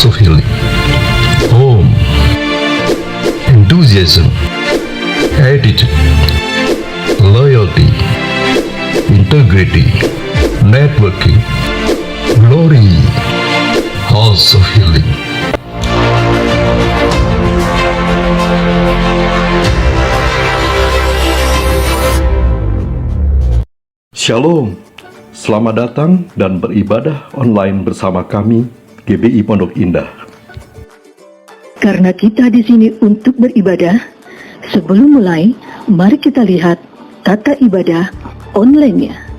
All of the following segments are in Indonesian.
House of Healing. Home, enthusiasm, attitude, loyalty, integrity, networking, glory. House of Healing. Shalom, selamat datang dan beribadah online bersama kami, GBI Pondok Indah. Karena kita di sini untuk beribadah, sebelum mulai, mari kita lihat tata ibadah online-nya.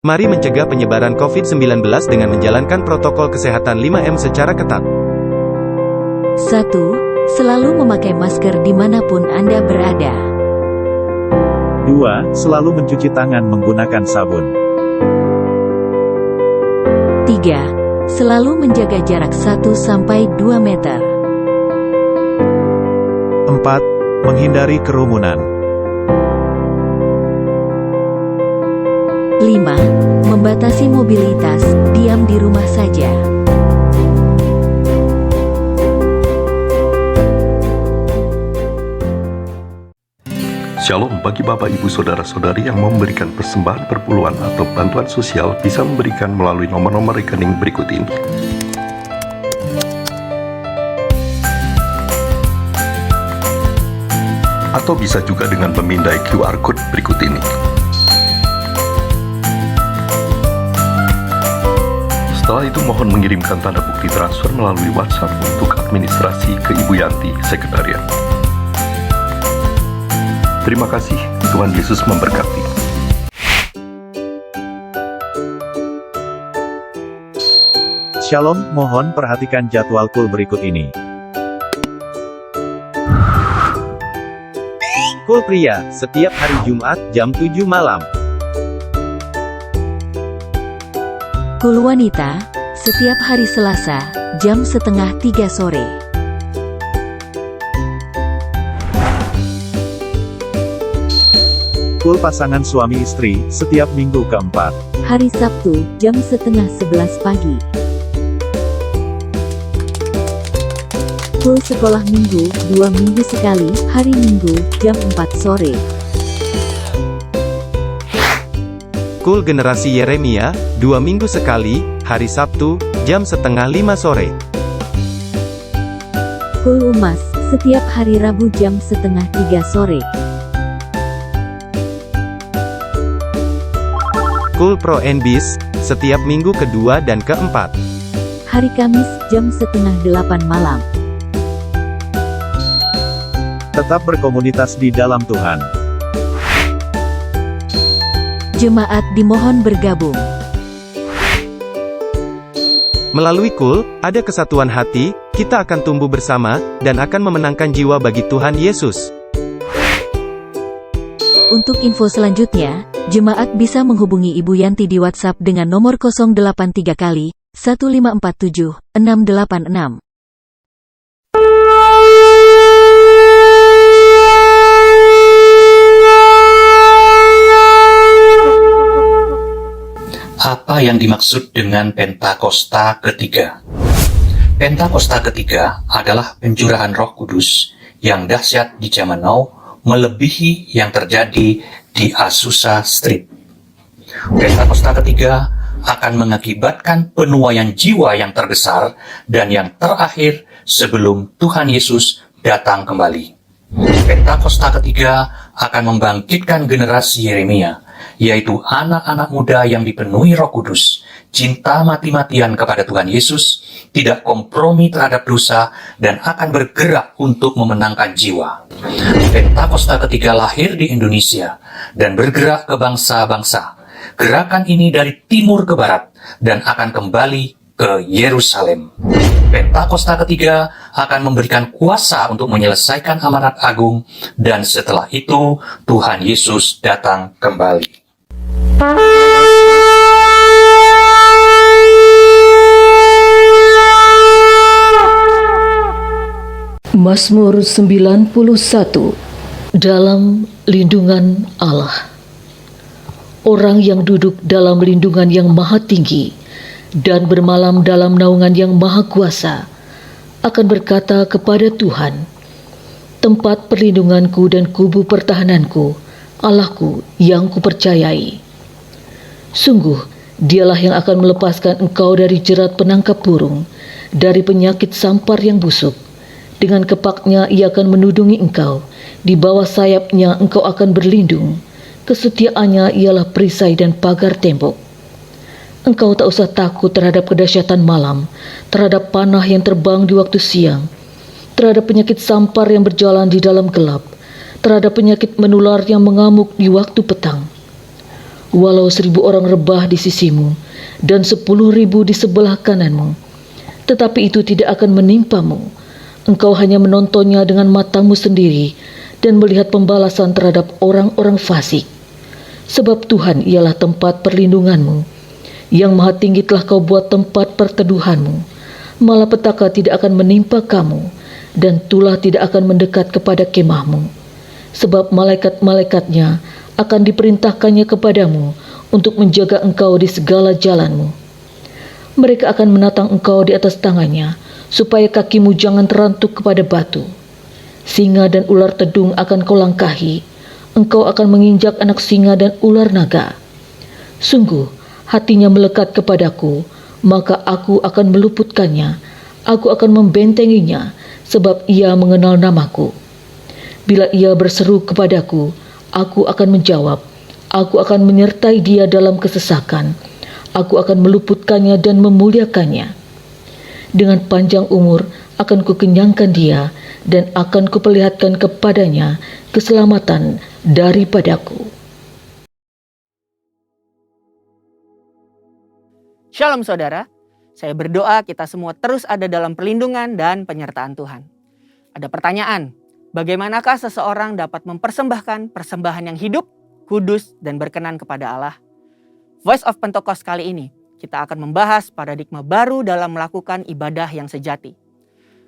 Mari mencegah penyebaran COVID-19 dengan menjalankan protokol kesehatan 5M secara ketat. 1. Selalu memakai masker dimanapun Anda berada. 2. Selalu mencuci tangan menggunakan sabun. 3. Selalu menjaga jarak 1-2 meter. 4. Menghindari kerumunan. 5. Membatasi mobilitas, diam di rumah saja. Shalom bagi Bapak Ibu Saudara-saudari yang memberikan persembahan perpuluhan atau bantuan sosial bisa memberikan melalui nomor-nomor rekening berikut ini. Atau bisa juga dengan memindai QR Code berikut ini. Setelah itu mohon mengirimkan tanda bukti transfer melalui WhatsApp untuk administrasi ke Ibu Yanti, Sekretariat. Terima kasih, Tuhan Yesus memberkati. Shalom, mohon perhatikan jadwal kul berikut ini. Kul pria, setiap hari Jumat, jam 7 malam. Kul wanita, setiap hari Selasa, jam 2:30 sore. Kul pasangan suami istri, setiap minggu keempat. Hari Sabtu, jam 10:30 pagi. Kul sekolah minggu, 2 minggu sekali, hari Minggu, jam 4 sore. Kul generasi Yeremia, 2 minggu sekali, hari Sabtu, jam 4:30 sore. Kul Umas, setiap hari Rabu jam 2:30 sore. Kul Pro NBIS, setiap minggu kedua dan keempat. Hari Kamis, jam 7:30 malam. Tetap berkomunitas di dalam Tuhan. Jemaat dimohon bergabung. Melalui kul, ada kesatuan hati, kita akan tumbuh bersama, dan akan memenangkan jiwa bagi Tuhan Yesus. Untuk info selanjutnya, jemaat bisa menghubungi Ibu Yanti di WhatsApp dengan nomor 083 kali 1547 686. Apa yang dimaksud dengan Pentakosta ketiga? Pentakosta ketiga adalah pencurahan Roh Kudus yang dahsyat di zaman now, melebihi yang terjadi di Azusa Street. Pentakosta ketiga akan mengakibatkan penuaian jiwa yang terbesar dan yang terakhir sebelum Tuhan Yesus datang kembali. Pentakosta ketiga akan membangkitkan generasi Yeremia, yaitu anak-anak muda yang dipenuhi Roh Kudus, cinta mati-matian kepada Tuhan Yesus, tidak kompromi terhadap dosa, dan akan bergerak untuk memenangkan jiwa. Pentakosta ketiga lahir di Indonesia dan bergerak ke bangsa-bangsa. Gerakan ini dari timur ke barat dan akan kembali ke Yerusalem. Pentakosta ketiga akan memberikan kuasa untuk menyelesaikan amanat agung, dan setelah itu Tuhan Yesus datang kembali. Mazmur 91. Dalam lindungan Allah. Orang yang duduk dalam lindungan yang maha tinggi dan bermalam dalam naungan yang maha kuasa akan berkata kepada Tuhan, tempat perlindunganku dan kubu pertahananku, Allahku yang kupercayai. Sungguh, dialah yang akan melepaskan engkau dari jerat penangkap burung, dari penyakit sampar yang busuk. Dengan kepaknya ia akan menudungi engkau, di bawah sayapnya engkau akan berlindung. Kesetiaannya ialah perisai dan pagar tembok. Engkau tak usah takut terhadap kedahsyatan malam, terhadap panah yang terbang di waktu siang, terhadap penyakit sampar yang berjalan di dalam gelap, terhadap penyakit menular yang mengamuk di waktu petang. Walau 1.000 orang rebah di sisimu dan 10.000 di sebelah kananmu, tetapi itu tidak akan menimpamu. Engkau hanya menontonnya dengan matamu sendiri dan melihat pembalasan terhadap orang-orang fasik. Sebab Tuhan ialah tempat perlindunganmu. Yang maha tinggi telah kau buat tempat perteduhanmu. Malapetaka tidak akan menimpa kamu, dan tulah tidak akan mendekat kepada kemahmu. Sebab malaikat-malaikatnya akan diperintahkannya kepadamu untuk menjaga engkau di segala jalanmu. Mereka akan menatang engkau di atas tangannya, supaya kakimu jangan terantuk kepada batu. Singa dan ular tedung akan kau langkahi, engkau akan menginjak anak singa dan ular naga. Sungguh, hatinya melekat kepadaku, maka aku akan meluputkannya, aku akan membentenginya, sebab ia mengenal namaku. Bila ia berseru kepadaku, aku akan menjawab, aku akan menyertai dia dalam kesesakan, aku akan meluputkannya dan memuliakannya. Dengan panjang umur akan kukenyangkan dia, dan akan kuperlihatkan kepadanya keselamatan daripadaku. Shalom saudara, saya berdoa kita semua terus ada dalam perlindungan dan penyertaan Tuhan. Ada pertanyaan, bagaimanakah seseorang dapat mempersembahkan persembahan yang hidup, kudus, dan berkenan kepada Allah? Voice of Pentecost kali ini, kita akan membahas paradigma baru dalam melakukan ibadah yang sejati.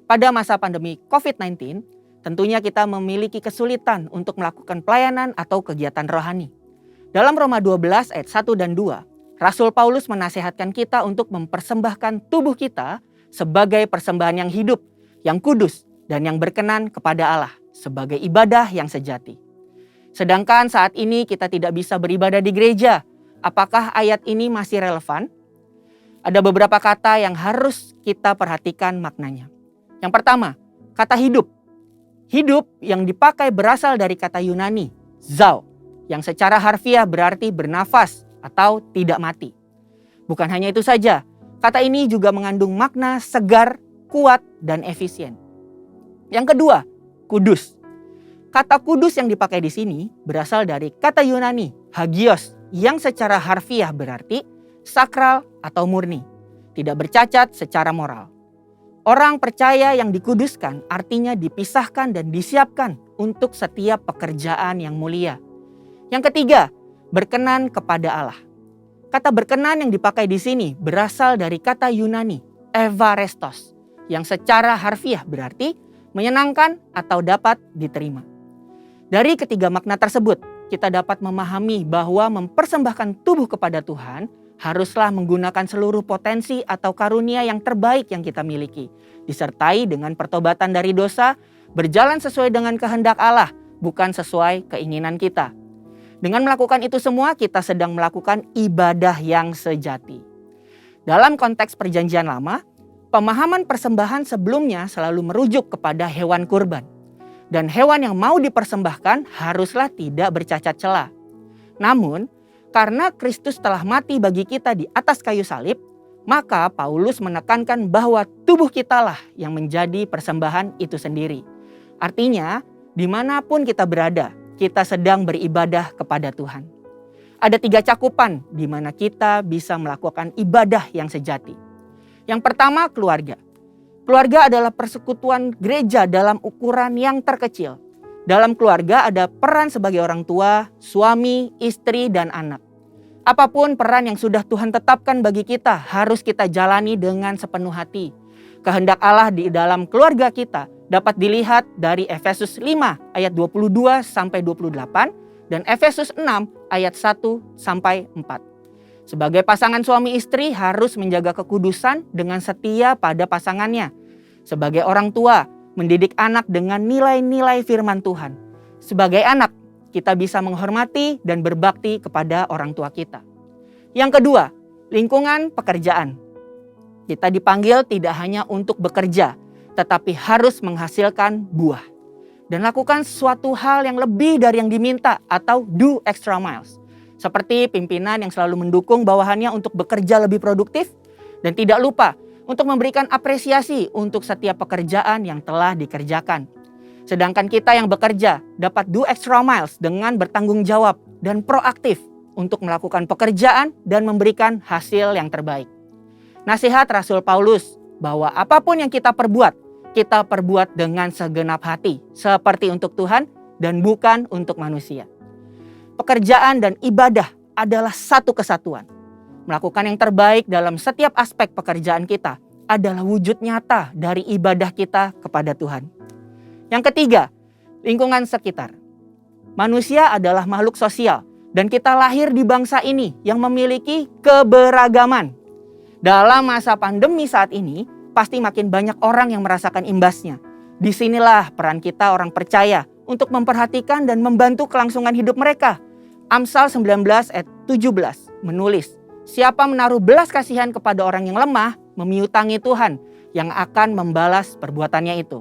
Pada masa pandemi COVID-19, tentunya kita memiliki kesulitan untuk melakukan pelayanan atau kegiatan rohani. Dalam Roma 12 ayat 1 dan 2, Rasul Paulus menasihatkan kita untuk mempersembahkan tubuh kita sebagai persembahan yang hidup, yang kudus, dan yang berkenan kepada Allah sebagai ibadah yang sejati. Sedangkan saat ini kita tidak bisa beribadah di gereja. Apakah ayat ini masih relevan? Ada beberapa kata yang harus kita perhatikan maknanya. Yang pertama, kata hidup. Hidup yang dipakai berasal dari kata Yunani, zao, yang secara harfiah berarti bernafas atau tidak mati. Bukan hanya itu saja, kata ini juga mengandung makna segar, kuat, dan efisien. Yang kedua, kudus. Kata kudus yang dipakai di sini berasal dari kata Yunani, hagios, yang secara harfiah berarti sakral atau murni, tidak bercacat secara moral. Orang percaya yang dikuduskan artinya dipisahkan dan disiapkan untuk setiap pekerjaan yang mulia. Yang ketiga, berkenan kepada Allah. Kata berkenan yang dipakai di sini berasal dari kata Yunani, evarestos, yang secara harfiah berarti menyenangkan atau dapat diterima. Dari ketiga makna tersebut, kita dapat memahami bahwa mempersembahkan tubuh kepada Tuhan haruslah menggunakan seluruh potensi atau karunia yang terbaik yang kita miliki, disertai dengan pertobatan dari dosa, berjalan sesuai dengan kehendak Allah, bukan sesuai keinginan kita. Dengan melakukan itu semua, kita sedang melakukan ibadah yang sejati. Dalam konteks Perjanjian Lama, pemahaman persembahan sebelumnya selalu merujuk kepada hewan kurban. Dan hewan yang mau dipersembahkan haruslah tidak bercacat celah. Namun, karena Kristus telah mati bagi kita di atas kayu salib, Maka Paulus menekankan bahwa tubuh kitalah yang menjadi persembahan itu sendiri. Artinya, dimanapun kita berada, kita sedang beribadah kepada Tuhan. Ada 3 cakupan di mana kita bisa melakukan ibadah yang sejati. Yang pertama, keluarga. Keluarga adalah persekutuan gereja dalam ukuran yang terkecil. Dalam keluarga ada peran sebagai orang tua, suami, istri, dan anak. Apapun peran yang sudah Tuhan tetapkan bagi kita harus kita jalani dengan sepenuh hati. Kehendak Allah di dalam keluarga kita dapat dilihat dari Efesus 5 ayat 22 sampai 28 dan Efesus 6 ayat 1 sampai 4. Sebagai pasangan suami istri harus menjaga kekudusan dengan setia pada pasangannya. Sebagai orang tua, mendidik anak dengan nilai-nilai firman Tuhan. Sebagai anak, kita bisa menghormati dan berbakti kepada orang tua kita. Yang kedua, lingkungan pekerjaan. Kita dipanggil tidak hanya untuk bekerja, tetapi harus menghasilkan buah. Dan lakukan suatu hal yang lebih dari yang diminta atau do extra miles. Seperti pimpinan yang selalu mendukung bawahannya untuk bekerja lebih produktif dan tidak lupa untuk memberikan apresiasi untuk setiap pekerjaan yang telah dikerjakan. Sedangkan kita yang bekerja dapat do extra miles dengan bertanggung jawab dan proaktif untuk melakukan pekerjaan dan memberikan hasil yang terbaik. Nasihat Rasul Paulus bahwa apapun yang kita perbuat dengan segenap hati, seperti untuk Tuhan dan bukan untuk manusia. Pekerjaan dan ibadah adalah satu kesatuan. Melakukan yang terbaik dalam setiap aspek pekerjaan kita adalah wujud nyata dari ibadah kita kepada Tuhan. Yang ketiga, lingkungan sekitar. Manusia adalah makhluk sosial dan kita lahir di bangsa ini yang memiliki keberagaman. Dalam masa pandemi saat ini, pasti makin banyak orang yang merasakan imbasnya. Disinilah peran kita orang percaya untuk memperhatikan dan membantu kelangsungan hidup mereka. Amsal 19 ayat 17 menulis, siapa menaruh belas kasihan kepada orang yang lemah, memiutangi Tuhan yang akan membalas perbuatannya itu.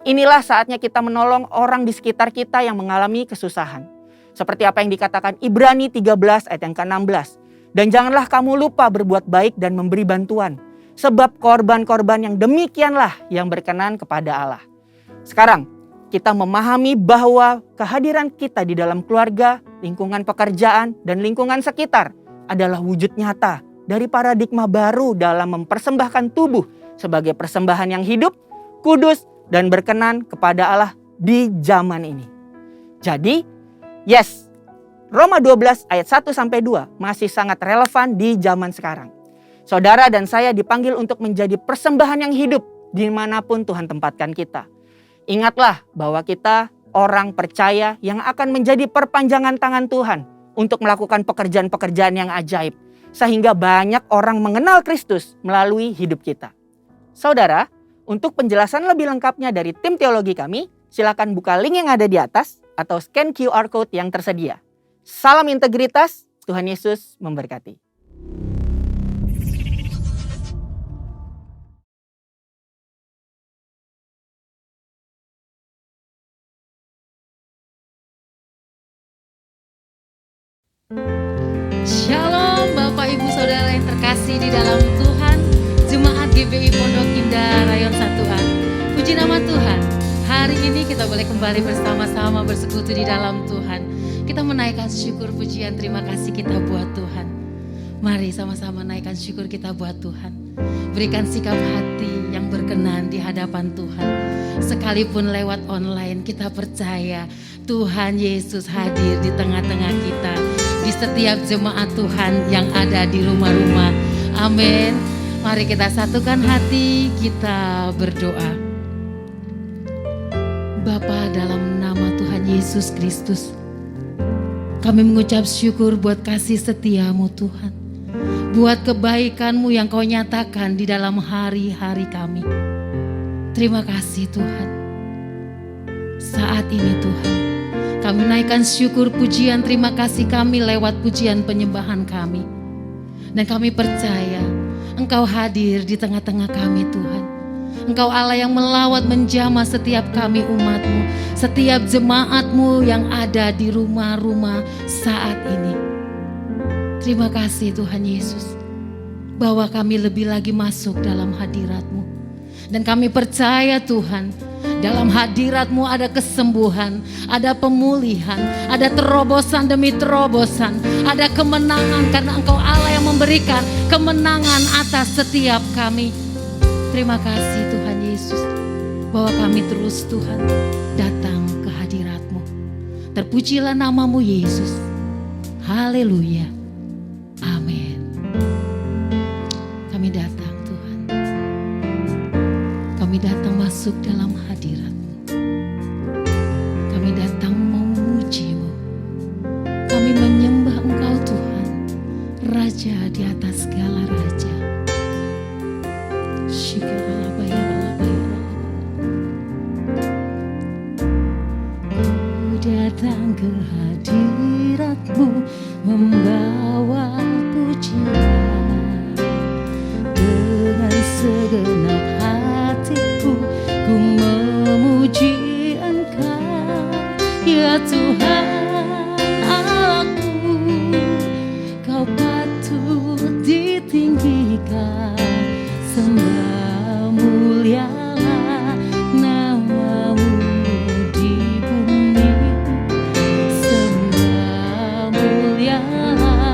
Inilah saatnya kita menolong orang di sekitar kita yang mengalami kesusahan. Seperti apa yang dikatakan Ibrani 13 ayat yang ke-16. Dan janganlah kamu lupa berbuat baik dan memberi bantuan. Sebab korban-korban yang demikianlah yang berkenan kepada Allah. Sekarang, kita memahami bahwa kehadiran kita di dalam keluarga, lingkungan pekerjaan, dan lingkungan sekitar adalah wujud nyata dari paradigma baru dalam mempersembahkan tubuh sebagai persembahan yang hidup, kudus, dan berkenan kepada Allah di zaman ini. Jadi, yes, Roma 12 ayat 1-2 masih sangat relevan di zaman sekarang. Saudara dan saya dipanggil untuk menjadi persembahan yang hidup dimanapun Tuhan tempatkan kita. Ingatlah bahwa kita orang percaya yang akan menjadi perpanjangan tangan Tuhan untuk melakukan pekerjaan-pekerjaan yang ajaib. Sehingga banyak orang mengenal Kristus melalui hidup kita. Saudara, untuk penjelasan lebih lengkapnya dari tim teologi kami, silakan buka link yang ada di atas atau scan QR Code yang tersedia. Salam integritas, Tuhan Yesus memberkati. Shalom Bapak Ibu Saudara yang terkasih di dalam Tuhan, Jemaat GBI Pondok Indah Rayon 1A. Puji nama Tuhan, hari ini kita boleh kembali bersama-sama bersekutu di dalam Tuhan. Kita menaikkan syukur, pujian, terima kasih kita buat Tuhan. Mari sama-sama naikkan syukur kita buat Tuhan. Berikan sikap hati yang berkenan di hadapan Tuhan. Sekalipun lewat online, kita percaya Tuhan Yesus hadir di tengah-tengah kita, di setiap jemaat Tuhan yang ada di rumah-rumah. Amin. Mari kita satukan hati, kita berdoa. Bapa, dalam nama Tuhan Yesus Kristus, kami mengucap syukur buat kasih setiamu Tuhan, buat kebaikan-Mu yang Kau nyatakan di dalam hari-hari kami. Terima kasih Tuhan. Saat ini Tuhan, kami naikkan syukur, pujian, terima kasih kami lewat pujian penyembahan kami. Dan kami percaya Engkau hadir di tengah-tengah kami Tuhan. Engkau Allah yang melawat menjamah setiap kami umat-Mu, setiap jemaat-Mu yang ada di rumah-rumah saat ini. Terima kasih Tuhan Yesus. Bawa kami lebih lagi masuk dalam hadirat-Mu. Dan kami percaya Tuhan, dalam hadirat-Mu ada kesembuhan, ada pemulihan, ada terobosan demi terobosan, ada kemenangan karena Engkau Allah yang memberikan kemenangan atas setiap kami. Terima kasih Tuhan Yesus, bahwa kami terus Tuhan datang ke hadirat-Mu. Terpujilah nama-Mu Yesus. Haleluya. Amin. Kami datang Tuhan. Kami datang masuk dalam hadirat-Mu. Kami datang memuji-Mu. Kami menyembah Engkau Tuhan, Raja di atas segala raja. Ku datang ke hadirat-Mu membawa pujian. Dengan segenap hatiku ku memuji Engkau, ya Tuhan aku. Kau patut ditinggikan, sembah mulialah nama-Mu di bumi. Sembah mulialah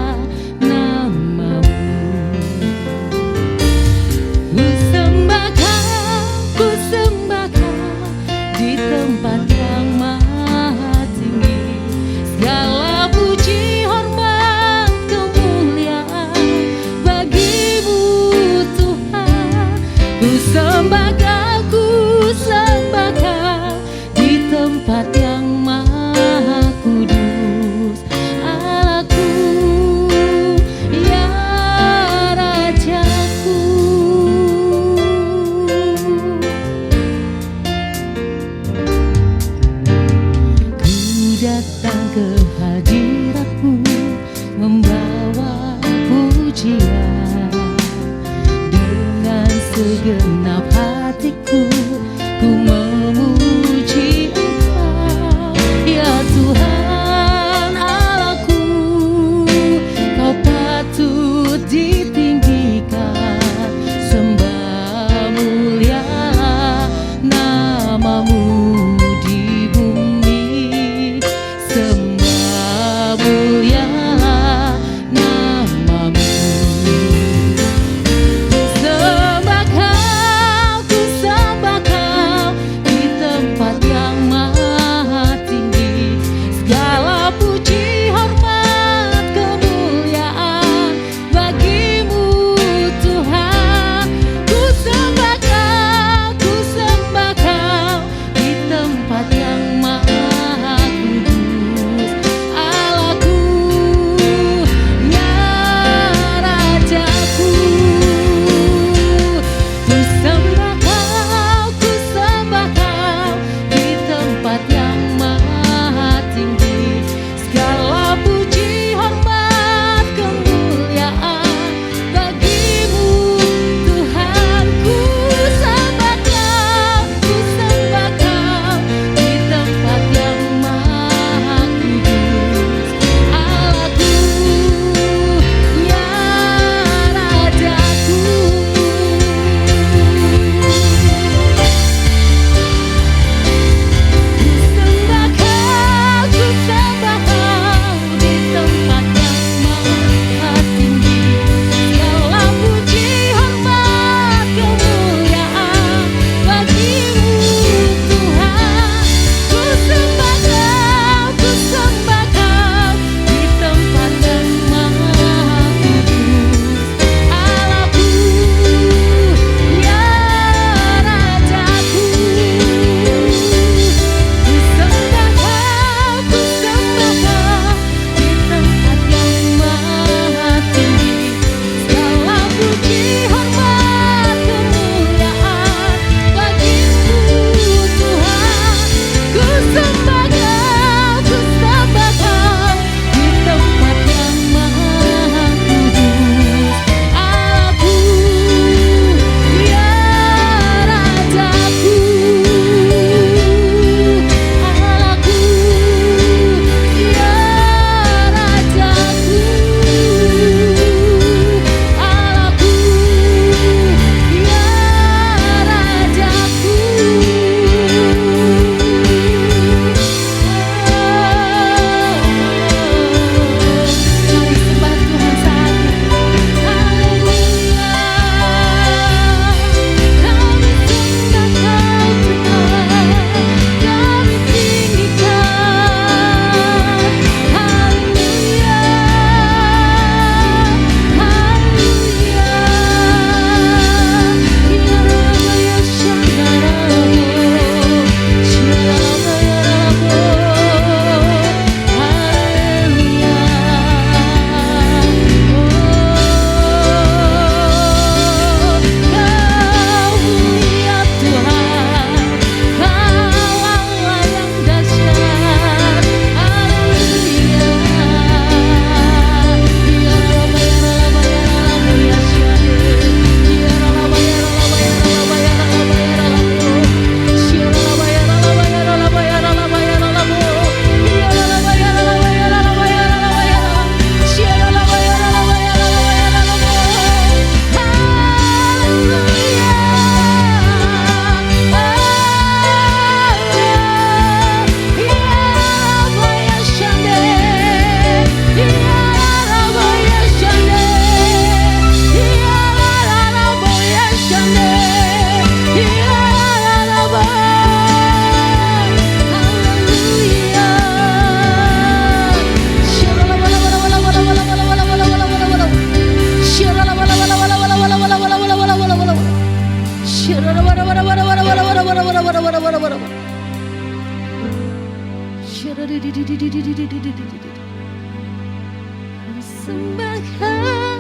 sembahkan,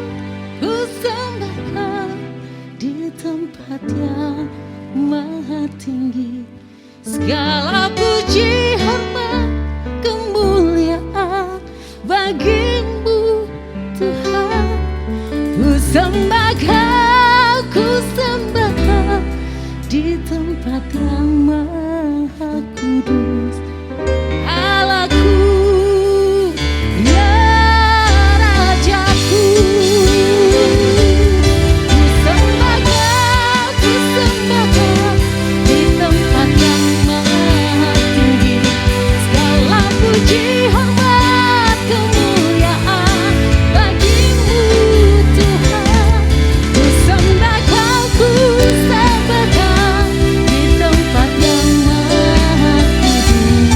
ku sembahkan di tempat yang maha tinggi. Segala puji, hormat, kemuliaan bagimu Tuhan. Ku sembahkan di tempat yang maha kudus. Allahku, ya Rajaku. Ku sembahkan di tempat yang maha tinggi. Segala puji, hormat, kemuliaan bagimu Tuhan. Ku sembahkan di tempat yang maha kudus.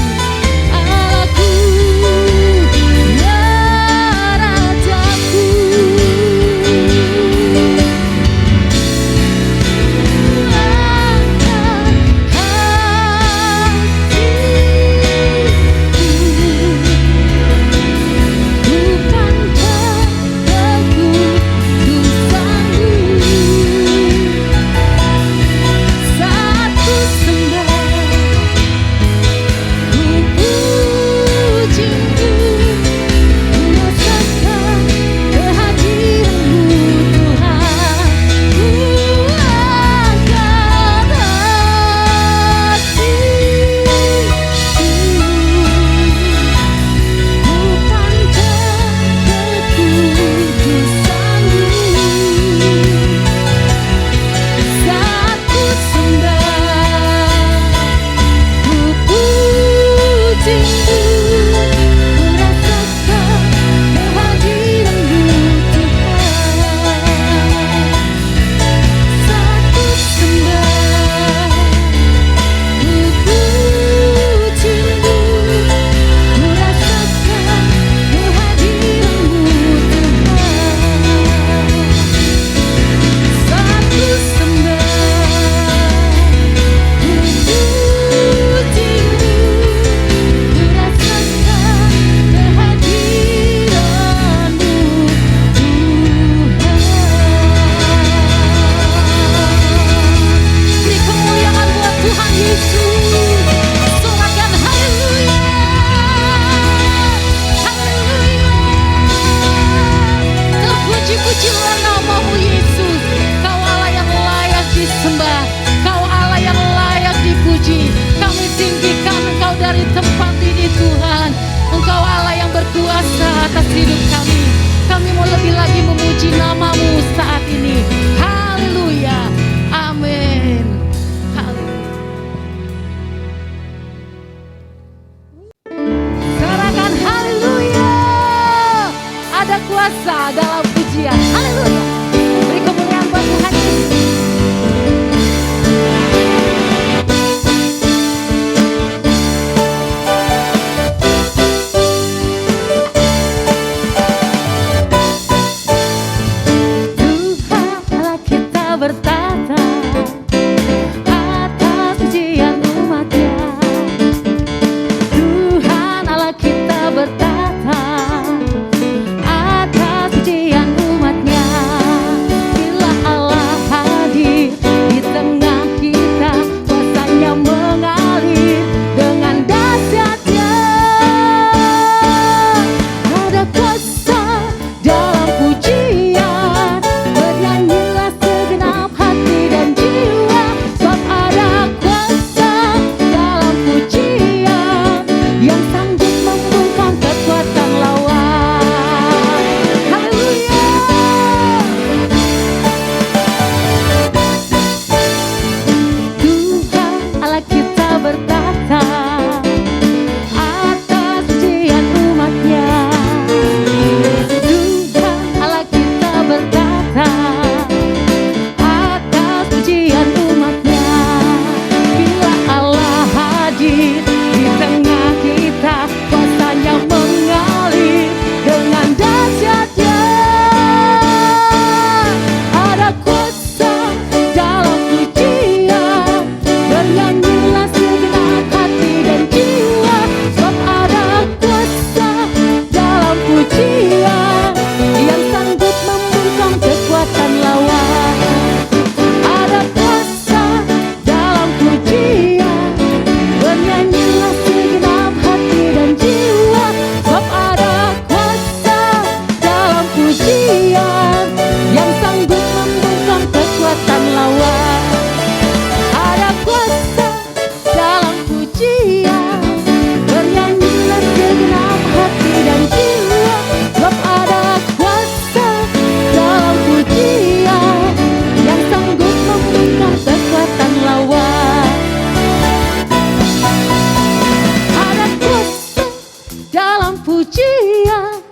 pujian,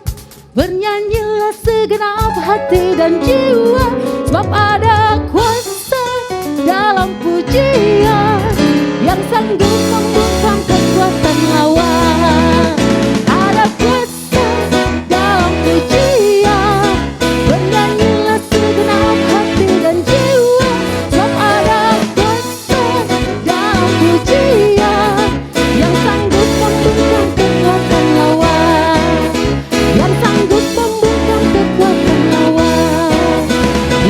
bernyanyilah segenap hati dan jiwa, sebab ada kuasa dalam pujian yang sanggup membungkam kekuatan lawan. Ada kuasa dalam pujian, bernyanyilah segenap hati dan jiwa, sebab ada kuasa dalam pujian yang sanggup membungkam kekuatan lawan, yang sanggup membungkam kekuatan lawan,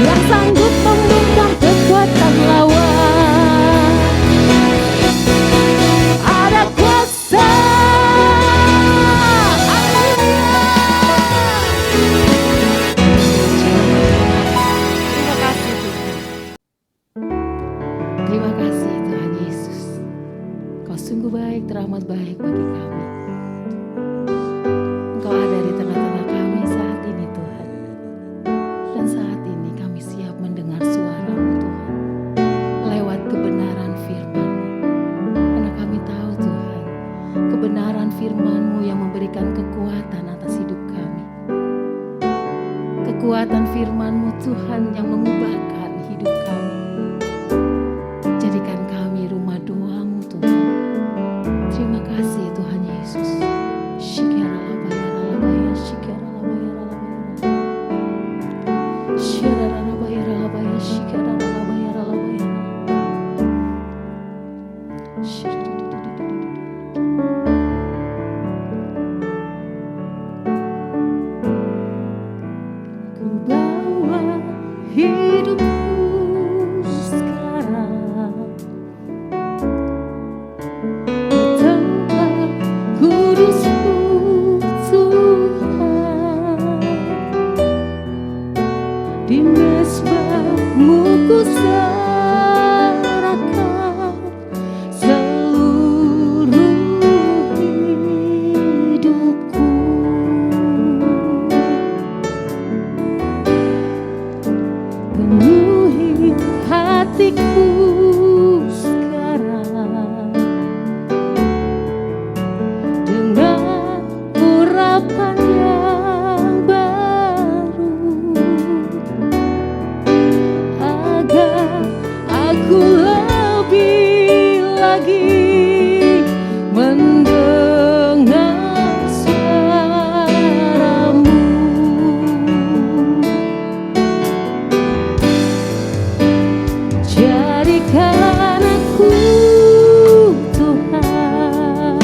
yang sanggup membungkam kekuatan lawan. Ada kuasa. Terima kasih Tuhan. Terima kasih Tuhan Yesus. Kau sungguh baik, teramat baik bagi kami. Engkau ada di tengah-tengah kami saat ini Tuhan. Dan saat ini kami siap mendengar suara-Mu Tuhan. Lewat kebenaran firman-Mu. Karena kami tahu Tuhan, kebenaran firman-Mu yang memberikan kekuatan atas hidup kami. Kekuatan firman-Mu Tuhan yang mengubahkan hidup kami. Jadikan kami rumah doa-Mu Tuhan. Terima kasih Tuhan Yesus. Shikaralabayaralabaya, shikaralabayaralabaya. Shikaralabayaralabaya, shikaralabayaralabaya. Ku bawa hidupku sekarang ke tempat kudus-Mu Tuhan. Di mezbah-Mu ku serahkan seluruh hidupku. Penuhi hatiku sekarang dengan urapan yang baru, agar aku lebih lagi mendengar suara-Mu. Jadikan aku Tuhan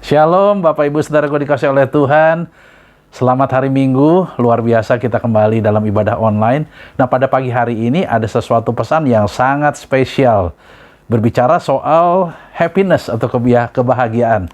Shalom Bapak Ibu Saudaraku dikasih oleh Tuhan. Selamat hari Minggu, luar biasa kita kembali dalam ibadah online. Nah, pada pagi hari ini ada sesuatu pesan yang sangat spesial. Berbicara soal happiness atau kebahagiaan.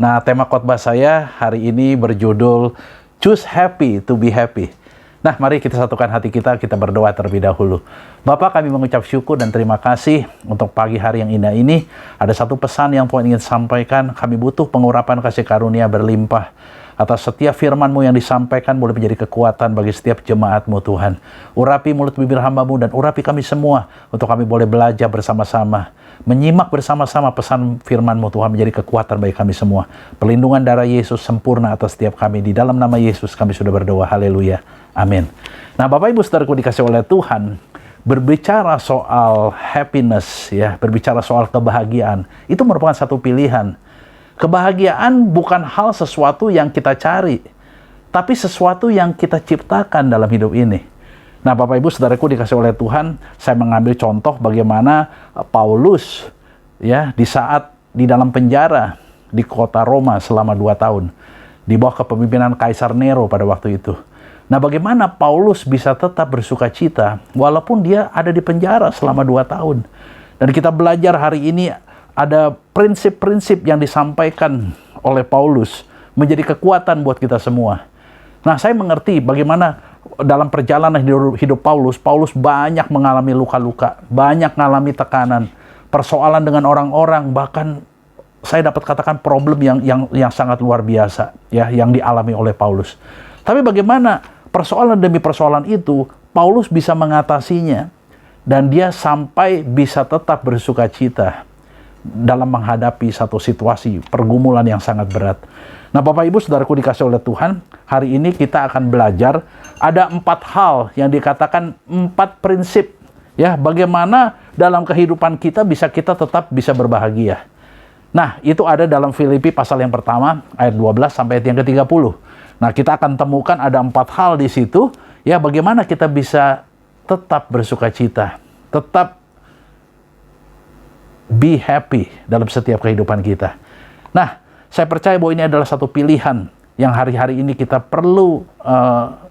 Nah, tema khotbah saya hari ini berjudul Choose Happy to be Happy. Nah, mari kita satukan hati kita berdoa terlebih dahulu. Bapak, kami mengucap syukur dan terima kasih untuk pagi hari yang indah ini. Ada satu pesan yang Tuhan ingin sampaikan. Kami butuh pengurapan kasih karunia berlimpah. Atas setiap firman-Mu yang disampaikan boleh menjadi kekuatan bagi setiap jemaat-Mu Tuhan. Urapi mulut bibir hamba-Mu dan urapi kami semua untuk kami boleh belajar bersama-sama. Menyimak bersama-sama pesan firman-Mu Tuhan menjadi kekuatan bagi kami semua. Perlindungan darah Yesus sempurna atas setiap kami. Di dalam nama Yesus kami sudah berdoa. Haleluya. Amin. Nah, Bapak Ibu Saudaraku dikasih oleh Tuhan, berbicara soal happiness, ya, berbicara soal kebahagiaan, itu merupakan satu pilihan. Kebahagiaan bukan hal sesuatu yang kita cari, tapi sesuatu yang kita ciptakan dalam hidup ini. Nah, Bapak Ibu Saudaraku dikasih oleh Tuhan, saya mengambil contoh bagaimana Paulus, ya, di saat di dalam penjara di kota Roma selama 2 tahun, di bawah kepemimpinan Kaisar Nero pada waktu itu. Nah, bagaimana Paulus bisa tetap bersuka cita walaupun dia ada di penjara selama 2 tahun. Dan kita belajar hari ini ada prinsip-prinsip yang disampaikan oleh Paulus menjadi kekuatan buat kita semua. Nah, saya mengerti bagaimana dalam perjalanan hidup Paulus banyak mengalami luka-luka, banyak mengalami tekanan, persoalan dengan orang-orang, bahkan saya dapat katakan problem yang sangat luar biasa, ya, yang dialami oleh Paulus. Tapi bagaimana persoalan demi persoalan itu, Paulus bisa mengatasinya. Dan dia sampai bisa tetap bersuka cita dalam menghadapi satu situasi pergumulan yang sangat berat. Nah, Bapak Ibu Saudaraku dikasih oleh Tuhan, hari ini kita akan belajar ada 4 hal yang dikatakan 4 prinsip, ya, bagaimana dalam kehidupan kita tetap bisa berbahagia. Nah, itu ada dalam Filipi pasal yang pertama ayat 12 sampai ayat yang ke-30. Nah, kita akan temukan ada 4 hal di situ, ya, bagaimana kita bisa tetap bersuka cita, tetap be happy dalam setiap kehidupan kita. Nah, saya percaya bahwa ini adalah satu pilihan yang hari-hari ini kita perlu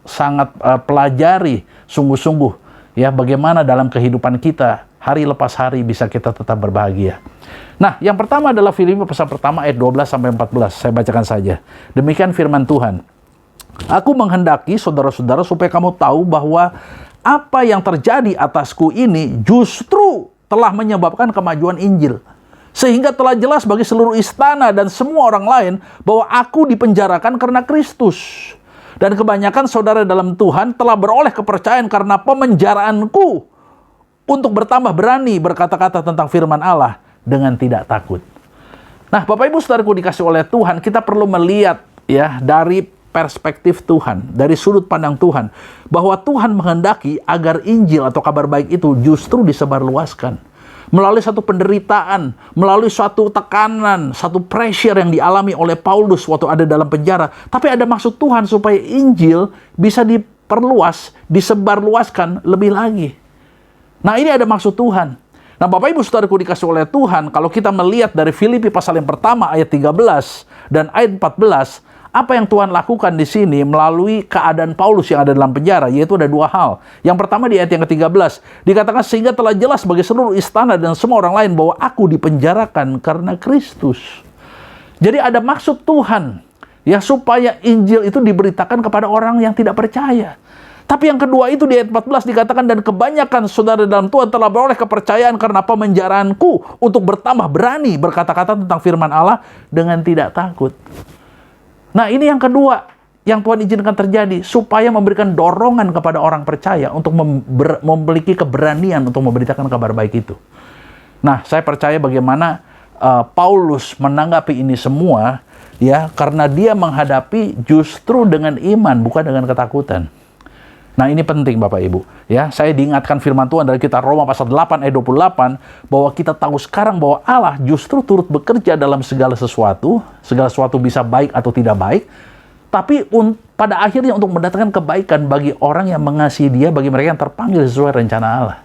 sangat pelajari sungguh-sungguh, ya, bagaimana dalam kehidupan kita hari lepas hari bisa kita tetap berbahagia. Nah, yang pertama adalah Filipi pasal pertama ayat 12 sampai 14. Saya bacakan saja. Demikian firman Tuhan. Aku menghendaki saudara-saudara supaya kamu tahu bahwa apa yang terjadi atasku ini justru telah menyebabkan kemajuan Injil. Sehingga telah jelas bagi seluruh istana dan semua orang lain bahwa aku dipenjarakan karena Kristus. Dan kebanyakan saudara dalam Tuhan telah beroleh kepercayaan karena pemenjaraanku untuk bertambah berani berkata-kata tentang firman Allah dengan tidak takut. Nah, Bapak Ibu Saudaraku dikasih oleh Tuhan, kita perlu melihat, ya, dari perspektif Tuhan, dari sudut pandang Tuhan, bahwa Tuhan menghendaki agar Injil atau kabar baik itu justru disebarluaskan. Melalui satu penderitaan, melalui suatu tekanan, satu pressure yang dialami oleh Paulus waktu ada dalam penjara. Tapi ada maksud Tuhan supaya Injil bisa diperluas, disebarluaskan lebih lagi. Nah, ini ada maksud Tuhan. Nah, Bapak Ibu Saudaraku dikasih oleh Tuhan, kalau kita melihat dari Filipi pasal yang pertama ayat 13 dan ayat 14, apa yang Tuhan lakukan di sini melalui keadaan Paulus yang ada dalam penjara, yaitu ada 2 hal. Yang pertama di ayat yang ke-13, dikatakan sehingga telah jelas bagi seluruh istana dan semua orang lain bahwa aku dipenjarakan karena Kristus. Jadi ada maksud Tuhan, ya, supaya Injil itu diberitakan kepada orang yang tidak percaya. Tapi yang kedua itu di ayat 14 dikatakan, dan kebanyakan saudara dalam Tuhan telah beroleh kepercayaan karena pemenjaraanku untuk bertambah berani berkata-kata tentang firman Allah dengan tidak takut. Nah, ini yang kedua yang Tuhan izinkan terjadi, supaya memberikan dorongan kepada orang percaya untuk memiliki keberanian untuk memberitakan kabar baik itu. Nah, saya percaya bagaimana Paulus menanggapi ini semua, ya, karena dia menghadapi justru dengan iman, bukan dengan ketakutan. Nah, ini penting Bapak Ibu, ya. Saya diingatkan firman Tuhan dari kitab Roma pasal 8 ayat 28 bahwa kita tahu sekarang bahwa Allah justru turut bekerja dalam segala sesuatu bisa baik atau tidak baik, tapi pada akhirnya untuk mendatangkan kebaikan bagi orang yang mengasihi Dia, bagi mereka yang terpanggil sesuai rencana Allah.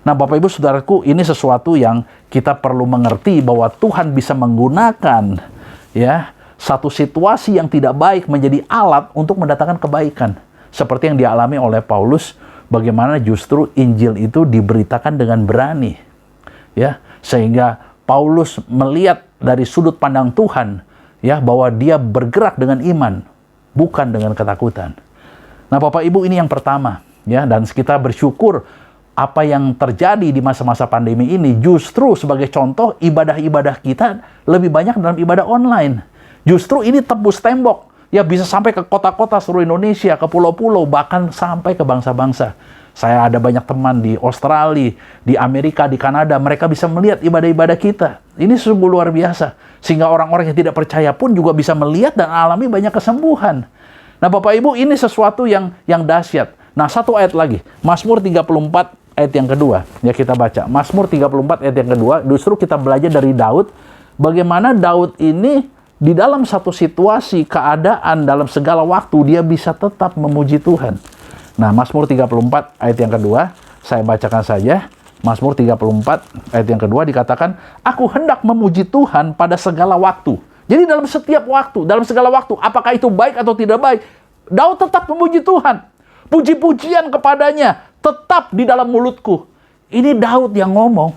Nah, Bapak Ibu Saudaraku, ini sesuatu yang kita perlu mengerti bahwa Tuhan bisa menggunakan, ya, satu situasi yang tidak baik menjadi alat untuk mendatangkan kebaikan. Seperti yang dialami oleh Paulus, bagaimana justru Injil itu diberitakan dengan berani. Ya, sehingga Paulus melihat dari sudut pandang Tuhan, ya, bahwa dia bergerak dengan iman, bukan dengan ketakutan. Nah, Bapak Ibu, ini yang pertama, ya, dan kita bersyukur apa yang terjadi di masa-masa pandemi ini justru sebagai contoh ibadah-ibadah kita lebih banyak dalam ibadah online. Justru ini tembus tembok, ya, bisa sampai ke kota-kota seluruh Indonesia, ke pulau-pulau, bahkan sampai ke bangsa-bangsa. Saya ada banyak teman di Australia, di Amerika, di Kanada, mereka bisa melihat ibadah-ibadah kita. Ini sungguh luar biasa. Sehingga orang-orang yang tidak percaya pun juga bisa melihat dan alami banyak kesembuhan. Nah, Bapak Ibu, ini sesuatu yang dahsyat. Nah, satu ayat lagi, Mazmur 34 ayat yang kedua. Ya, kita baca. Mazmur 34 ayat yang kedua, justru kita belajar dari Daud, bagaimana Daud ini di dalam satu situasi, keadaan, dalam segala waktu, dia bisa tetap memuji Tuhan. Nah, Mazmur 34 ayat yang kedua, saya bacakan saja. Mazmur 34 ayat yang kedua dikatakan, aku hendak memuji Tuhan pada segala waktu. Jadi dalam setiap waktu, dalam segala waktu, apakah itu baik atau tidak baik, Daud tetap memuji Tuhan. Puji-pujian kepadanya tetap di dalam mulutku. Ini Daud yang ngomong.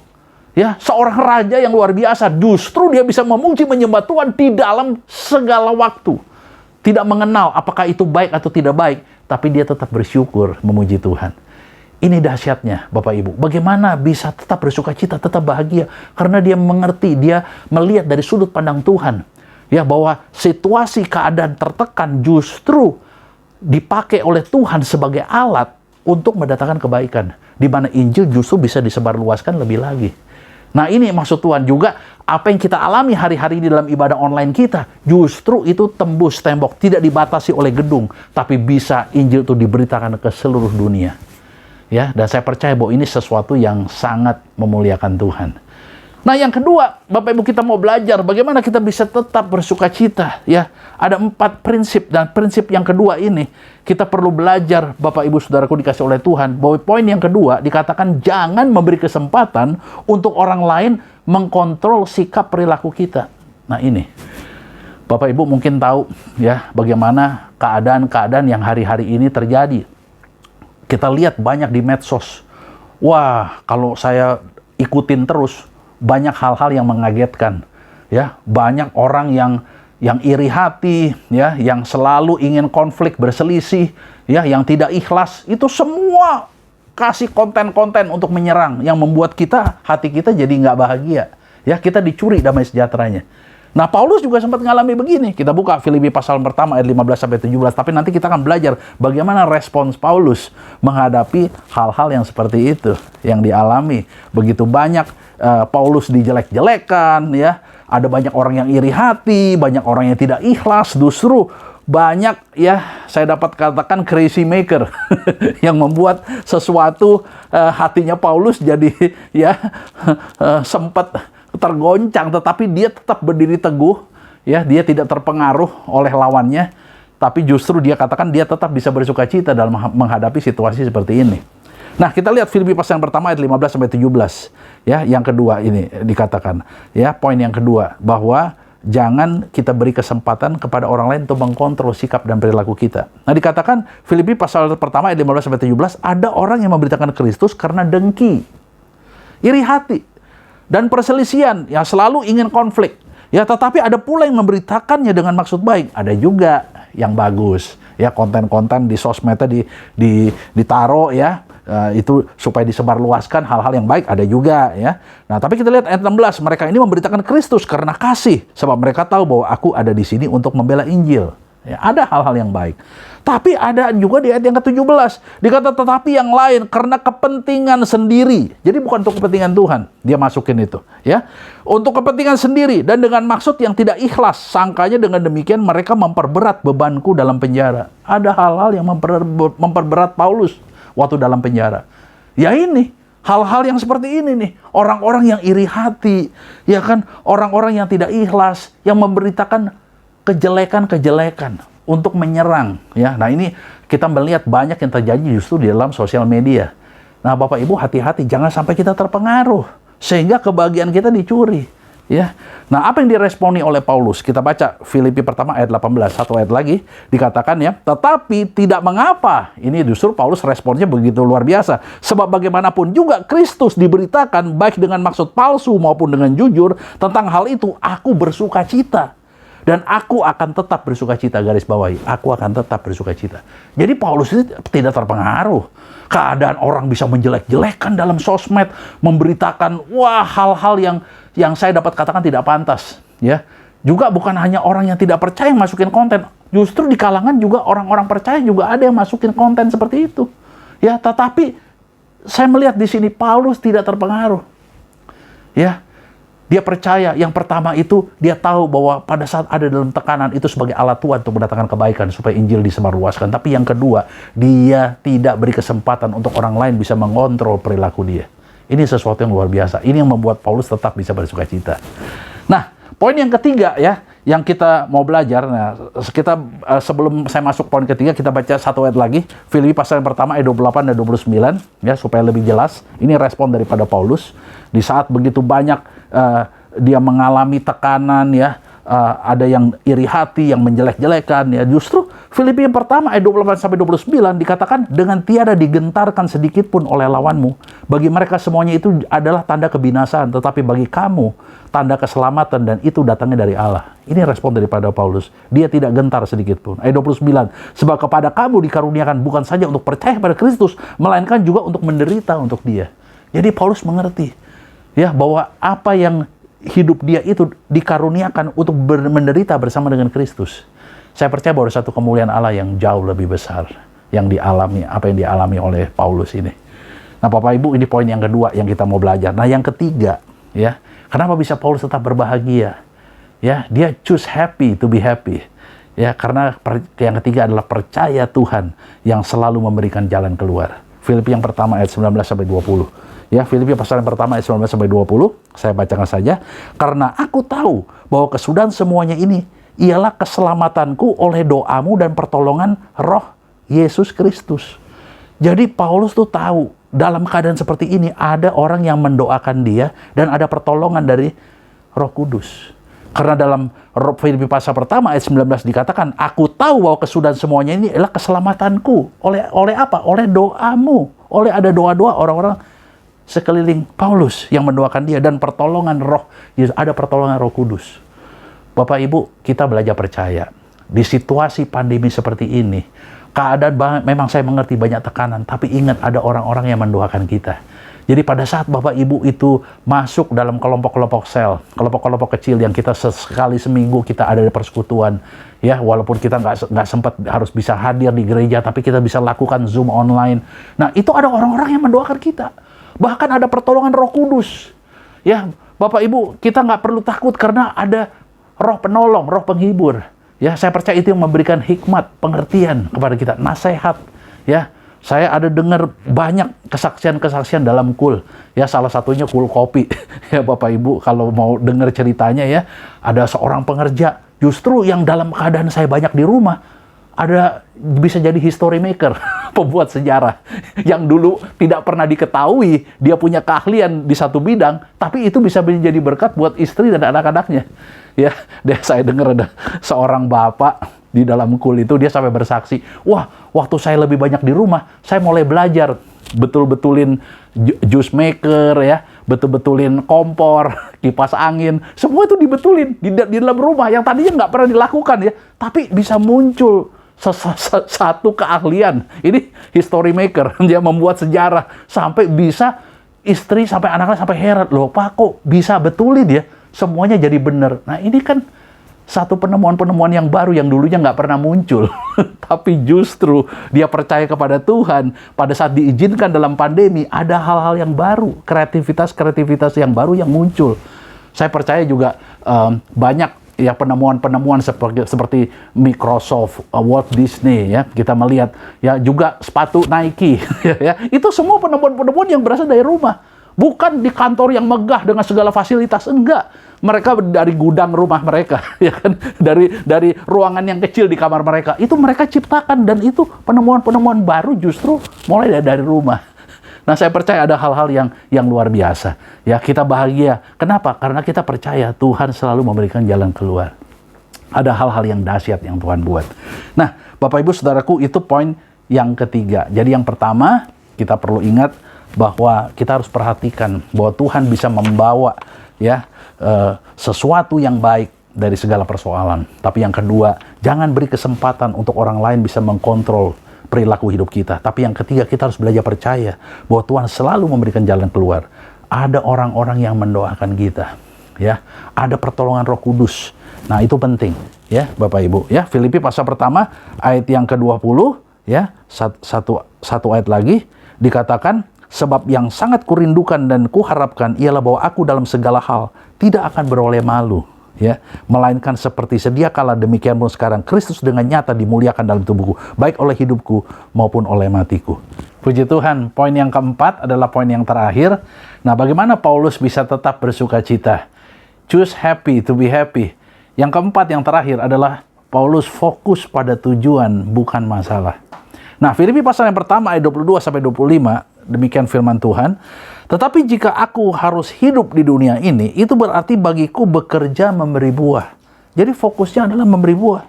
Ya, seorang raja yang luar biasa, justru dia bisa memuji menyembah Tuhan di dalam segala waktu. Tidak mengenal apakah itu baik atau tidak baik, tapi dia tetap bersyukur memuji Tuhan. Ini dahsyatnya, Bapak Ibu. Bagaimana bisa tetap bersuka cita, tetap bahagia? Karena dia mengerti, dia melihat dari sudut pandang Tuhan. Ya, bahwa situasi keadaan tertekan justru dipakai oleh Tuhan sebagai alat untuk mendatangkan kebaikan. Di mana Injil justru bisa disebarluaskan lebih lagi. Nah, ini maksud Tuhan juga, apa yang kita alami hari-hari ini dalam ibadah online kita, justru itu tembus tembok, tidak dibatasi oleh gedung, tapi bisa Injil itu diberitakan ke seluruh dunia. Ya, dan saya percaya bahwa ini sesuatu yang sangat memuliakan Tuhan. Nah, yang kedua, Bapak Ibu, kita mau belajar bagaimana kita bisa tetap bersuka cita. Ya, ada 4 prinsip, dan prinsip yang kedua ini kita perlu belajar, Bapak Ibu Saudaraku dikasih oleh Tuhan, bahwa poin yang kedua dikatakan jangan memberi kesempatan untuk orang lain mengkontrol sikap perilaku kita. Nah, ini Bapak Ibu mungkin tahu, ya, bagaimana keadaan-keadaan yang hari-hari ini terjadi. Kita lihat banyak di medsos. Wah, kalau saya ikutin terus, banyak hal-hal yang mengagetkan. Ya, banyak orang yang iri hati, ya, yang selalu ingin konflik, berselisih, ya, yang tidak ikhlas. Itu semua kasih konten-konten untuk menyerang, yang membuat hati kita jadi nggak bahagia. Ya, kita dicuri damai sejahteranya. Nah, Paulus juga sempat mengalami begini. Kita buka Filipi pasal pertama ayat 15-17. Tapi nanti kita akan belajar bagaimana respons Paulus menghadapi hal-hal yang seperti itu yang dialami. Begitu banyak Paulus dijelek-jelekan, ya. Ada banyak orang yang iri hati, banyak orang yang tidak ikhlas, justru banyak, ya, saya dapat katakan crazy maker yang membuat sesuatu hatinya Paulus jadi, ya, sempat tergoncang, tetapi dia tetap berdiri teguh, ya, dia tidak terpengaruh oleh lawannya, tapi justru dia katakan dia tetap bisa bersuka cita dalam menghadapi situasi seperti ini. Nah, kita lihat Filipi pasal yang pertama ayat 15-17. Ya, yang kedua ini dikatakan, ya, poin yang kedua, bahwa jangan kita beri kesempatan kepada orang lain untuk mengkontrol sikap dan perilaku kita. Nah, dikatakan Filipi pasal pertama ayat 15-17, ada orang yang memberitakan Kristus karena dengki, iri hati, dan perselisihan, ya, selalu ingin konflik. Ya, tetapi ada pula yang memberitakannya dengan maksud baik. Ada juga yang bagus, ya, konten-konten di sosmednya ditaruh, ya, itu supaya disebarluaskan hal-hal yang baik, ada juga, ya. Nah, tapi kita lihat ayat 16, mereka ini memberitakan Kristus karena kasih, sebab mereka tahu bahwa aku ada di sini untuk membela Injil. Ya, ada hal-hal yang baik. Tapi ada juga di ayat yang ke-17, dikata tetapi yang lain karena kepentingan sendiri. Jadi bukan untuk kepentingan Tuhan, dia masukin itu, ya. Untuk kepentingan sendiri dan dengan maksud yang tidak ikhlas, sangkanya dengan demikian mereka memperberat bebanku dalam penjara. Ada hal-hal yang memperberat Paulus waktu dalam penjara. Ya, ini hal-hal yang seperti ini nih, orang-orang yang iri hati, ya kan, orang-orang yang tidak ikhlas, yang memberitakan kejelekan-kejelekan untuk menyerang, ya. Nah, ini kita melihat banyak yang terjadi justru di dalam sosial media. Nah, Bapak Ibu hati-hati, jangan sampai kita terpengaruh sehingga kebahagiaan kita dicuri. Ya. Nah, apa yang diresponi oleh Paulus? Kita baca Filipi pertama ayat 18, satu ayat lagi dikatakan ya, tetapi tidak mengapa. Ini justru Paulus responnya begitu luar biasa. Sebab bagaimanapun juga Kristus diberitakan baik dengan maksud palsu maupun dengan jujur, tentang hal itu aku bersuka cita. Dan aku akan tetap bersuka cita, garis bawahi. Aku akan tetap bersuka cita. Jadi Paulus ini tidak terpengaruh. Keadaan orang bisa menjelek-jelekan dalam sosmed, memberitakan hal-hal yang saya dapat katakan tidak pantas. Ya, juga bukan hanya orang yang tidak percaya yang masukin konten. Justru di kalangan juga orang-orang percaya juga ada yang masukin konten seperti itu. Ya, tetapi saya melihat di sini Paulus tidak terpengaruh. Ya. Dia percaya, yang pertama itu dia tahu bahwa pada saat ada dalam tekanan itu sebagai alat Tuhan untuk mendatangkan kebaikan supaya Injil disebarluaskan. Tapi yang kedua, dia tidak beri kesempatan untuk orang lain bisa mengontrol perilaku dia. Ini sesuatu yang luar biasa. Ini yang membuat Paulus tetap bisa bersuka cita. Nah, poin yang ketiga ya, yang kita mau belajar. Nah, sebelum saya masuk poin ketiga, kita baca satu ayat lagi. Filipi pasal yang pertama ayat 28 dan 29 ya, supaya lebih jelas. Ini respon daripada Paulus di saat begitu banyak dia mengalami tekanan ya, ada yang iri hati, yang menjelek-jelekan ya. Justru Filipi yang pertama ayat 28 sampai 29 dikatakan, dengan tiada digentarkan sedikit pun oleh lawanmu. Bagi mereka semuanya itu adalah tanda kebinasaan, tetapi bagi kamu tanda keselamatan, dan itu datangnya dari Allah. Ini respon daripada Paulus. Dia tidak gentar sedikit pun. Ayat 29, sebab kepada kamu dikaruniakan bukan saja untuk percaya pada Kristus, melainkan juga untuk menderita untuk Dia. Jadi Paulus mengerti ya, bahwa apa yang hidup dia itu dikaruniakan untuk menderita bersama dengan Kristus. Saya percaya bahwa ada satu kemuliaan Allah yang jauh lebih besar yang dialami, apa yang dialami oleh Paulus ini. Nah, Bapak Ibu, ini poin yang kedua yang kita mau belajar. Nah, yang ketiga, ya, kenapa bisa Paulus tetap berbahagia? Ya, dia choose happy to be happy. Ya, karena yang ketiga adalah percaya Tuhan yang selalu memberikan jalan keluar. Filipi yang pertama ayat 19 sampai 20. Ya, Filipi pasal yang pertama ayat 19 sampai 20, saya bacakan saja. Karena aku tahu bahwa kesudahan semuanya ini ialah keselamatanku oleh doamu dan pertolongan Roh Yesus Kristus. Jadi Paulus tuh tahu dalam keadaan seperti ini ada orang yang mendoakan dia dan ada pertolongan dari Roh Kudus. Karena dalam Filipi pasal pertama ayat 19 dikatakan, aku tahu bahwa kesudahan semuanya ini adalah keselamatanku oleh apa? Oleh doamu, oleh ada doa-doa orang-orang sekeliling Paulus yang mendoakan dia, dan pertolongan Roh, ada pertolongan Roh Kudus. Bapak Ibu, kita belajar percaya. Di situasi pandemi seperti ini, keadaan memang saya mengerti banyak tekanan, tapi ingat ada orang-orang yang mendoakan kita. Jadi pada saat Bapak Ibu itu masuk dalam kelompok-kelompok sel, kelompok-kelompok kecil yang kita sekali seminggu kita ada di persekutuan, ya, walaupun kita nggak sempat harus bisa hadir di gereja, tapi kita bisa lakukan Zoom online. Nah, itu ada orang-orang yang mendoakan kita. Bahkan ada pertolongan Roh Kudus. Ya, Bapak Ibu, kita nggak perlu takut karena ada Roh penolong, Roh penghibur. Ya, saya percaya itu yang memberikan hikmat, pengertian kepada kita, nasihat. Ya, saya ada dengar banyak kesaksian-kesaksian dalam kul. Ya, salah satunya kul kopi. Ya, Bapak Ibu, kalau mau dengar ceritanya ya, ada seorang pengerja justru yang dalam keadaan saya banyak di rumah, ada bisa jadi history maker, pembuat sejarah yang dulu tidak pernah diketahui dia punya keahlian di satu bidang, tapi itu bisa menjadi berkat buat istri dan anak-anaknya. Ya, saya dengar ada seorang bapak di dalam kul itu, dia sampai bersaksi, wah, waktu saya lebih banyak di rumah, saya mulai belajar betul-betulin juice maker ya, betul-betulin kompor, kipas angin, semua itu dibetulin di dalam rumah yang tadinya nggak pernah dilakukan ya, tapi bisa muncul satu keahlian. Ini history maker, dia membuat sejarah sampai bisa istri sampai anaknya sampai heran, loh Pak kok bisa betulin ya, semuanya jadi benar. Nah, ini kan satu penemuan-penemuan yang baru yang dulunya nggak pernah muncul. Tapi justru dia percaya kepada Tuhan, pada saat diizinkan dalam pandemi ada hal-hal yang baru, kreativitas yang baru yang muncul. Saya percaya juga banyak ya penemuan-penemuan seperti Microsoft, Walt Disney ya, kita melihat ya juga sepatu Nike ya, itu semua penemuan-penemuan yang berasal dari rumah, bukan di kantor yang megah dengan segala fasilitas, enggak, mereka dari gudang rumah mereka ya kan, dari ruangan yang kecil di kamar mereka, itu mereka ciptakan, dan itu penemuan-penemuan baru justru mulai dari rumah. Nah, saya percaya ada hal-hal yang luar biasa. Ya, kita bahagia. Kenapa? Karena kita percaya Tuhan selalu memberikan jalan keluar. Ada hal-hal yang dahsyat yang Tuhan buat. Nah, Bapak Ibu Saudaraku, itu poin yang ketiga. Jadi yang pertama, kita perlu ingat bahwa kita harus perhatikan bahwa Tuhan bisa membawa sesuatu yang baik dari segala persoalan. Tapi yang kedua, jangan beri kesempatan untuk orang lain bisa mengkontrol perilaku hidup kita. Tapi yang ketiga, kita harus belajar percaya bahwa Tuhan selalu memberikan jalan keluar. Ada orang-orang yang mendoakan kita, ya. Ada pertolongan Roh Kudus. Nah, itu penting, ya, Bapak Ibu, ya. Filipi pasal pertama ayat yang ke-20, ya. Satu ayat lagi dikatakan, sebab yang sangat kurindukan dan kuharapkan ialah bahwa aku dalam segala hal tidak akan beroleh malu, ya, melainkan seperti sedia kala demikian pun sekarang Kristus dengan nyata dimuliakan dalam tubuhku, baik oleh hidupku maupun oleh matiku. Puji Tuhan. Poin yang keempat adalah poin yang terakhir. Nah, bagaimana Paulus bisa tetap bersuka cita? Choose happy to be happy. Yang keempat, yang terakhir adalah Paulus fokus pada tujuan, bukan masalah. Nah, Filipi pasal yang pertama ayat 22-25, demikian firman Tuhan. Tetapi jika aku harus hidup di dunia ini, itu berarti bagiku bekerja memberi buah. Jadi fokusnya adalah memberi buah.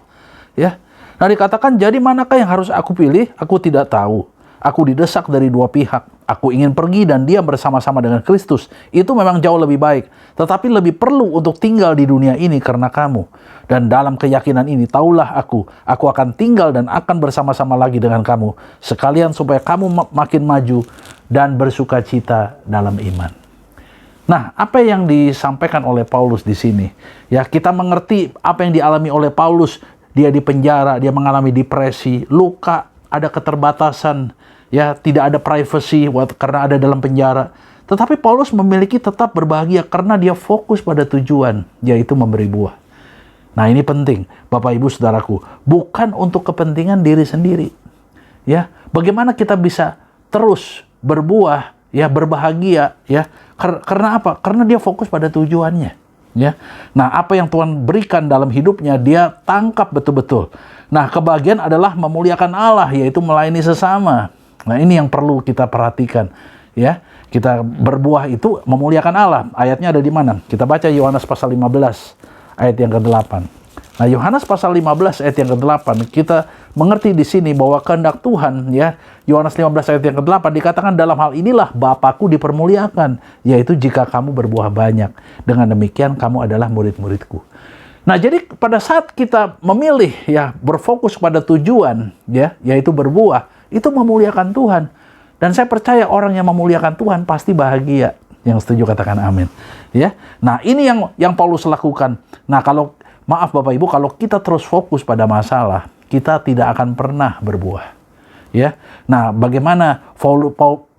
Ya. Nah, dikatakan, jadi manakah yang harus aku pilih? Aku tidak tahu. Aku didesak dari dua pihak. Aku ingin pergi dan diam bersama-sama dengan Kristus. Itu memang jauh lebih baik. Tetapi lebih perlu untuk tinggal di dunia ini karena kamu. Dan dalam keyakinan ini, taulah aku akan tinggal dan akan bersama-sama lagi dengan kamu. Sekalian supaya kamu makin maju dan bersuka cita dalam iman. Nah, apa yang disampaikan oleh Paulus di sini? Ya, kita mengerti apa yang dialami oleh Paulus. Dia di penjara, dia mengalami depresi, luka, ada keterbatasan, ya, tidak ada privacy karena ada dalam penjara. Tetapi Paulus memiliki tetap berbahagia karena dia fokus pada tujuan, yaitu memberi buah. Nah, ini penting, Bapak Ibu Saudaraku, bukan untuk kepentingan diri sendiri. Ya, bagaimana kita bisa terus berbuah, ya, berbahagia, ya? Karena apa? Karena dia fokus pada tujuannya. Ya. Nah, apa yang Tuhan berikan dalam hidupnya, dia tangkap betul-betul. Nah, kebahagiaan adalah memuliakan Allah, yaitu melayani sesama. Nah, ini yang perlu kita perhatikan, ya. Kita berbuah itu memuliakan Allah. Ayatnya ada di mana? Kita baca Yohanes pasal 15 ayat yang ke-8. Nah, Yohanes pasal 15 ayat yang ke-8, kita mengerti di sini bahwa kehendak Tuhan, ya. Yohanes 15 ayat yang ke-8 dikatakan, dalam hal inilah Bapakku dipermuliakan, yaitu jika kamu berbuah banyak. Dengan demikian kamu adalah murid-muridku. Nah, jadi pada saat kita memilih, ya, berfokus pada tujuan, ya, yaitu berbuah, itu memuliakan Tuhan. Dan saya percaya orang yang memuliakan Tuhan pasti bahagia. Yang setuju katakan amin. Ya. Nah, ini yang Paulus lakukan. Nah, maaf Bapak Ibu, kalau kita terus fokus pada masalah, kita tidak akan pernah berbuah. Ya. Nah, bagaimana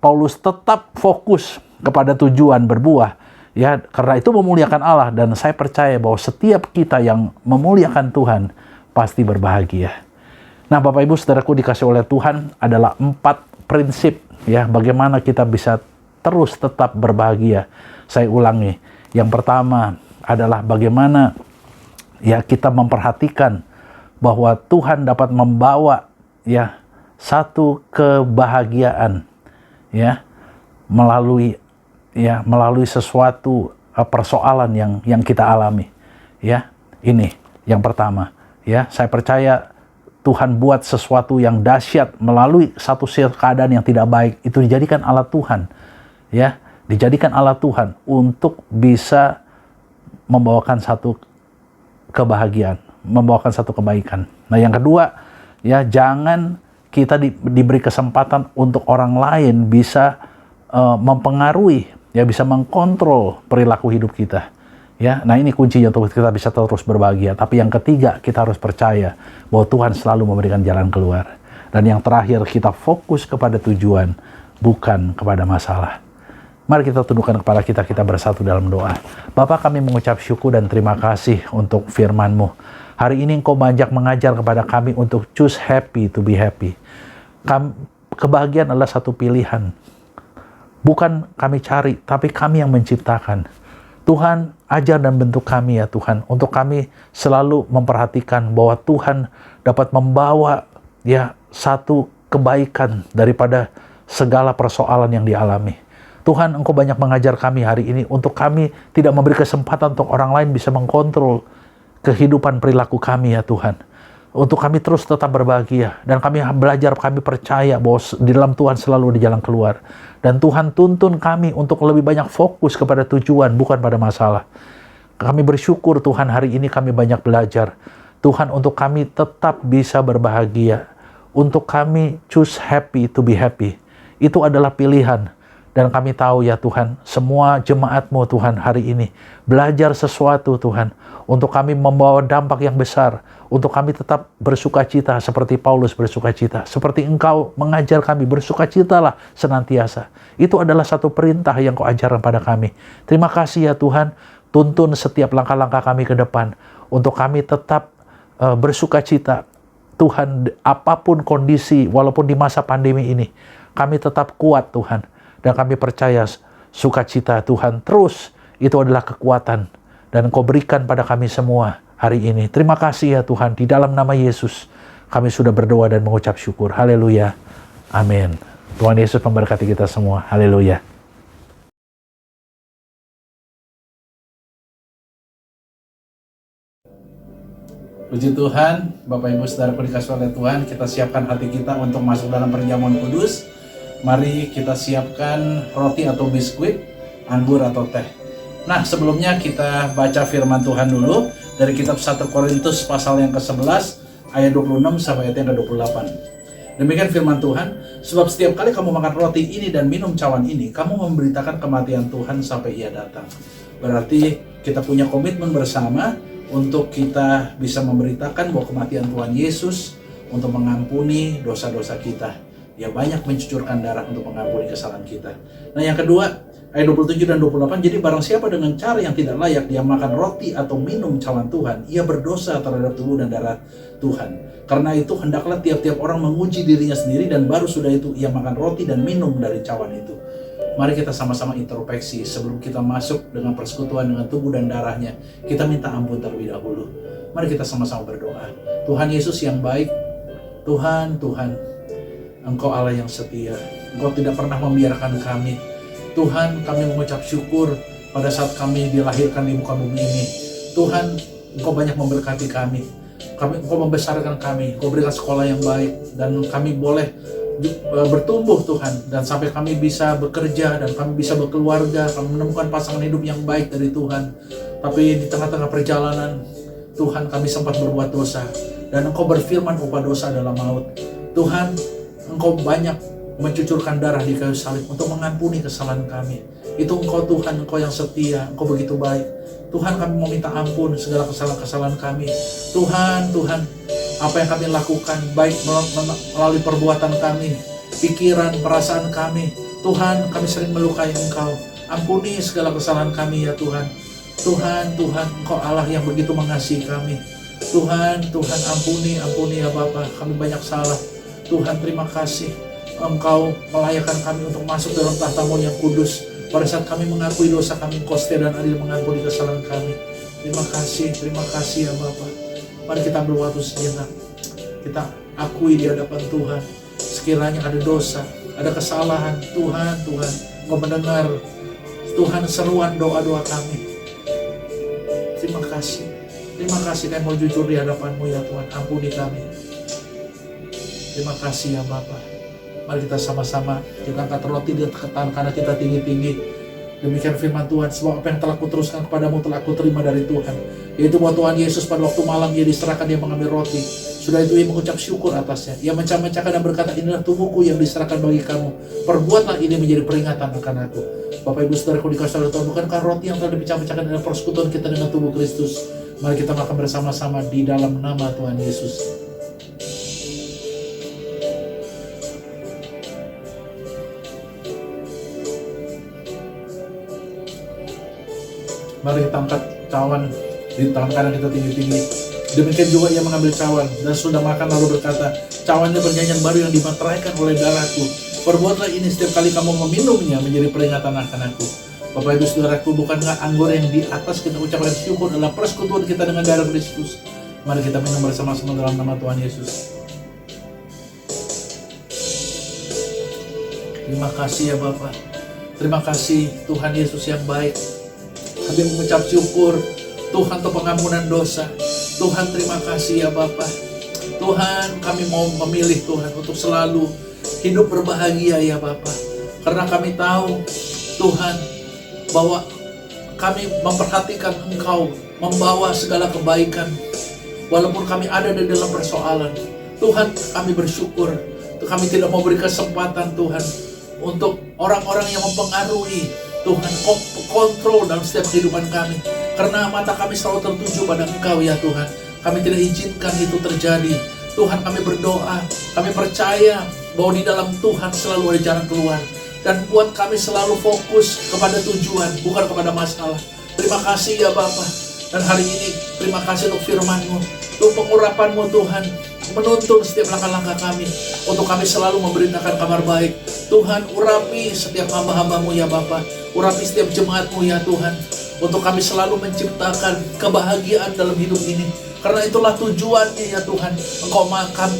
Paulus tetap fokus kepada tujuan berbuah? Ya, karena itu memuliakan Allah, dan saya percaya bahwa setiap kita yang memuliakan Tuhan pasti berbahagia. Nah, Bapak Ibu Saudaraku dikasih oleh Tuhan adalah 4 prinsip, ya, bagaimana kita bisa terus tetap berbahagia. Saya ulangi. Yang pertama adalah bagaimana, ya, kita memperhatikan bahwa Tuhan dapat membawa, ya, satu kebahagiaan, ya, melalui sesuatu persoalan yang kita alami. Ya, ini yang pertama. Ya, saya percaya Tuhan buat sesuatu yang dahsyat melalui satu keadaan yang tidak baik, itu dijadikan Allah Tuhan. Ya, dijadikan Allah Tuhan untuk bisa membawakan satu kebahagiaan, membawakan satu kebaikan. Nah, yang kedua, ya, jangan kita diberi kesempatan untuk orang lain bisa mempengaruhi, ya, bisa mengkontrol perilaku hidup kita. Ya, nah ini kuncinya untuk kita bisa terus berbahagia. Tapi yang ketiga, kita harus percaya bahwa Tuhan selalu memberikan jalan keluar. Dan yang terakhir, kita fokus kepada tujuan, bukan kepada masalah. Mari kita tundukkan kepala kita bersatu dalam doa. Bapa, kami mengucap syukur dan terima kasih untuk firman-Mu. Hari ini Engkau banyak mengajar kepada kami untuk choose happy to be happy. Kebahagiaan adalah satu pilihan. Bukan kami cari, tapi kami yang menciptakan. Tuhan, ajar dan bentuk kami, ya Tuhan, untuk kami selalu memperhatikan bahwa Tuhan dapat membawa, ya, satu kebaikan daripada segala persoalan yang dialami. Tuhan, Engkau banyak mengajar kami hari ini untuk kami tidak memberi kesempatan untuk orang lain bisa mengkontrol kehidupan perilaku kami ya Tuhan. Untuk kami terus tetap berbahagia. Dan kami belajar, kami percaya bahwa di dalam Tuhan selalu ada jalan keluar. Dan Tuhan tuntun kami untuk lebih banyak fokus kepada tujuan, bukan pada masalah. Kami bersyukur Tuhan hari ini kami banyak belajar. Tuhan, untuk kami tetap bisa berbahagia. Untuk kami choose happy to be happy. Itu adalah pilihan. Dan kami tahu ya Tuhan, semua jemaat-Mu Tuhan hari ini belajar sesuatu Tuhan, untuk kami membawa dampak yang besar, untuk kami tetap bersukacita seperti Paulus bersukacita, seperti Engkau mengajar kami bersukacitalah senantiasa. Itu adalah satu perintah yang Kau ajarkan pada kami. Terima kasih ya Tuhan, tuntun setiap langkah-langkah kami ke depan, untuk kami tetap bersukacita. Tuhan, apapun kondisi, walaupun di masa pandemi ini, kami tetap kuat Tuhan. Dan kami percaya sukacita Tuhan terus itu adalah kekuatan. Dan Engkau berikan pada kami semua hari ini. Terima kasih ya Tuhan. Di dalam nama Yesus kami sudah berdoa dan mengucap syukur. Haleluya. Amin. Tuhan Yesus memberkati kita semua. Haleluya. Puji Tuhan, Bapak Ibu Saudaraku dikasihi oleh Tuhan, kita siapkan hati kita untuk masuk dalam perjamuan kudus. Mari kita siapkan roti atau biskuit, anggur atau teh. Nah, sebelumnya kita baca firman Tuhan dulu dari kitab 1 Korintus pasal yang ke-11 ayat 26 sampai ayat yang ke-28. Demikian firman Tuhan, sebab setiap kali kamu makan roti ini dan minum cawan ini, kamu memberitakan kematian Tuhan sampai Ia datang. Berarti kita punya komitmen bersama untuk kita bisa memberitakan bahwa kematian Tuhan Yesus untuk mengampuni dosa-dosa kita. Dia banyak mencucurkan darah untuk mengampuni kesalahan kita. Nah, yang kedua, ayat 27 dan 28, jadi barang siapa dengan cara yang tidak layak dia makan roti atau minum cawan Tuhan, ia berdosa terhadap tubuh dan darah Tuhan. Karena itu hendaklah tiap-tiap orang menguji dirinya sendiri, dan baru sudah itu ia makan roti dan minum dari cawan itu. Mari kita sama-sama introspeksi sebelum kita masuk dengan persekutuan dengan tubuh dan darahnya. Kita minta ampun terlebih dahulu. Mari kita sama-sama berdoa. Tuhan Yesus yang baik, Tuhan, Engkau Allah yang setia. Engkau tidak pernah membiarkan kami. Tuhan, kami mengucap syukur pada saat kami dilahirkan di muka bumi ini. Tuhan, Engkau banyak memberkati kami. Engkau membesarkan kami. Engkau berikan sekolah yang baik. Dan kami boleh bertumbuh Tuhan. Dan sampai kami bisa bekerja dan kami bisa berkeluarga. Kami menemukan pasangan hidup yang baik dari Tuhan. Tapi di tengah-tengah perjalanan, Tuhan, kami sempat berbuat dosa. Dan Engkau berfirman upah dosa adalah maut. Tuhan, Engkau banyak mencucurkan darah di kayu salib untuk mengampuni kesalahan kami. Itu Engkau Tuhan, Engkau yang setia, Engkau begitu baik. Tuhan, kami mau minta ampun segala kesalahan-kesalahan kami. Tuhan, apa yang kami lakukan, baik melalui perbuatan kami, pikiran, perasaan kami. Tuhan, kami sering melukai Engkau. Ampuni segala kesalahan kami ya Tuhan. Tuhan, Engkau Allah yang begitu mengasihi kami. Tuhan, ampuni ya Bapa, kami banyak salah. Tuhan, terima kasih Engkau melayakkan kami untuk masuk dalam tahta-Mu yang kudus. Pada saat kami mengakui dosa kami, Engkau setia dan adil mengampuni kesalahan kami. Terima kasih ya Bapa. Mari kita ambil waktu sejenak. Kita akui di hadapan Tuhan. Sekiranya ada dosa, ada kesalahan, Tuhan, Engkau mendengar Tuhan seruan doa-doa kami. Terima kasih kami mau jujur di hadapan-Mu ya Tuhan. Ampuni kami. Terima kasih ya Bapa. Mari kita sama-sama kita angkat roti di tangan kanan kita tinggi-tinggi. Demikian firman Tuhan, sebab apa yang telah kuteruskan kepadamu telah kuterima dari Tuhan. Yaitu bahwa Tuhan Yesus pada waktu malam Ia diserahkan, Dia mengambil roti. Sudah itu Ia mengucap syukur atasnya. Ia mencah-mencahkan dan berkata, inilah tubuhku yang diserahkan bagi kamu. Perbuatlah ini menjadi peringatan akan aku. Bapak Ibu Saudaraku dikasihi oleh Tuhan, bukankah roti yang telah dipecah-pecahkan adalah persekutuan kita dengan tubuh Kristus? Mari kita makan bersama-sama di dalam nama Tuhan Yesus. Mari kita angkat cawan di tangan kanan kita tinggi-tinggi. Demikian juga Ia mengambil cawan dan sudah makan lalu berkata, cawannya bernyanyian baru yang dimateraikan oleh darahku. Perbuatlah ini setiap kali kamu meminumnya menjadi peringatan akan aku. Bapak Ibu Saudaraku, bukankah anggur yang di atas kita ucapkan syukur adalah persekutuan kita dengan darah Kristus? Mari kita minum bersama-sama dalam nama Tuhan Yesus. Terima kasih ya Bapak. Terima kasih Tuhan Yesus yang baik. Kami mengucap syukur Tuhan untuk pengampunan dosa. Tuhan terima kasih ya Bapak. Tuhan kami mau memilih Tuhan untuk selalu hidup berbahagia ya Bapak. Karena kami tahu Tuhan bahwa kami memperhatikan Engkau membawa segala kebaikan. Walaupun kami ada di dalam persoalan, Tuhan kami bersyukur. Kami tidak mau beri kesempatan Tuhan untuk orang-orang yang mempengaruhi Tuhan kontrol dalam setiap kehidupan kami. Karena mata kami selalu tertuju pada Engkau ya Tuhan. Kami tidak izinkan itu terjadi. Tuhan kami berdoa, kami percaya bahwa di dalam Tuhan selalu ada jalan keluar. Dan buat kami selalu fokus kepada tujuan, bukan kepada masalah. Terima kasih ya Bapa. Dan hari ini terima kasih untuk firman-Mu, untuk pengurapan-Mu Tuhan, menuntun setiap langkah-langkah kami, untuk kami selalu memberitakan kabar baik. Tuhan urapi setiap hamba-hamba-Mu ya Bapa, urapi setiap jemaat-Mu ya Tuhan, untuk kami selalu menciptakan kebahagiaan dalam hidup ini. Karena itulah tujuannya ya Tuhan. Engkau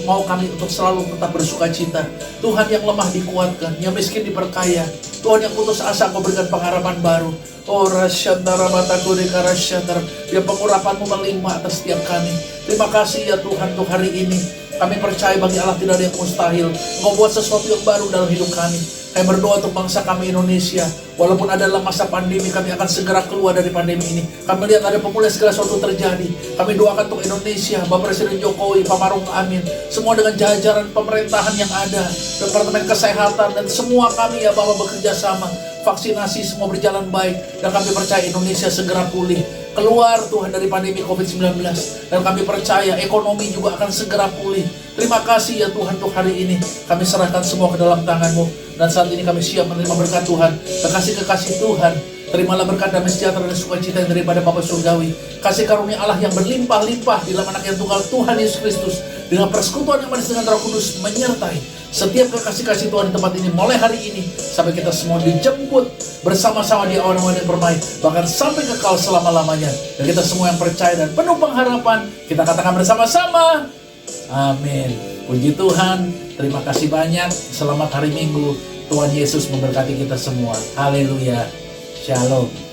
mau kami untuk selalu tetap bersuka cita. Tuhan yang lemah dikuatkan, yang miskin diperkaya. Tuhan yang putus asa Engkau berikan pengharapan baru. Oh rasyantara mataku dekarasyantara. Biar pengurapan-Mu melimpah atas setiap kami. Terima kasih ya Tuhan untuk hari ini. Kami percaya bagi Allah tidak ada yang mustahil. Engkau buat sesuatu yang baru dalam hidup kami. Kami berdoa untuk bangsa kami Indonesia. Walaupun ada dalam masa pandemi, kami akan segera keluar dari pandemi ini. Kami lihat ada pemulihan segala sesuatu terjadi. Kami doakan untuk Indonesia, Bapak Presiden Jokowi, Pak Maruf Amin, semua dengan jajaran pemerintahan yang ada, Departemen Kesehatan, dan semua kami ya Bapak bekerja sama. Vaksinasi semua berjalan baik. Dan kami percaya Indonesia segera pulih. Keluar Tuhan dari pandemi COVID-19. Dan kami percaya ekonomi juga akan segera pulih. Terima kasih ya Tuhan untuk hari ini. Kami serahkan semua ke dalam tangan-Mu. Dan saat ini kami siap menerima berkat Tuhan. Kekasih-kekasih Tuhan, terimalah berkat damai sejahtera dan sukacita yang daripada Bapa Surgawi. Kasih karunia Allah yang berlimpah-limpah di dalam anak yang tunggal Tuhan Yesus Kristus. Dengan persekutuan yang manis dengan Roh Kudus menyertai setiap kekasih-kasih Tuhan di tempat ini. Mulai hari ini sampai kita semua dijemput bersama-sama di awan-awan yang permai. Bahkan sampai kekal selama-lamanya. Dan kita semua yang percaya dan penuh pengharapan, kita katakan bersama-sama, amin. Puji Tuhan. Terima kasih banyak. Selamat hari Minggu. Tuhan Yesus memberkati kita semua. Haleluya. Shalom.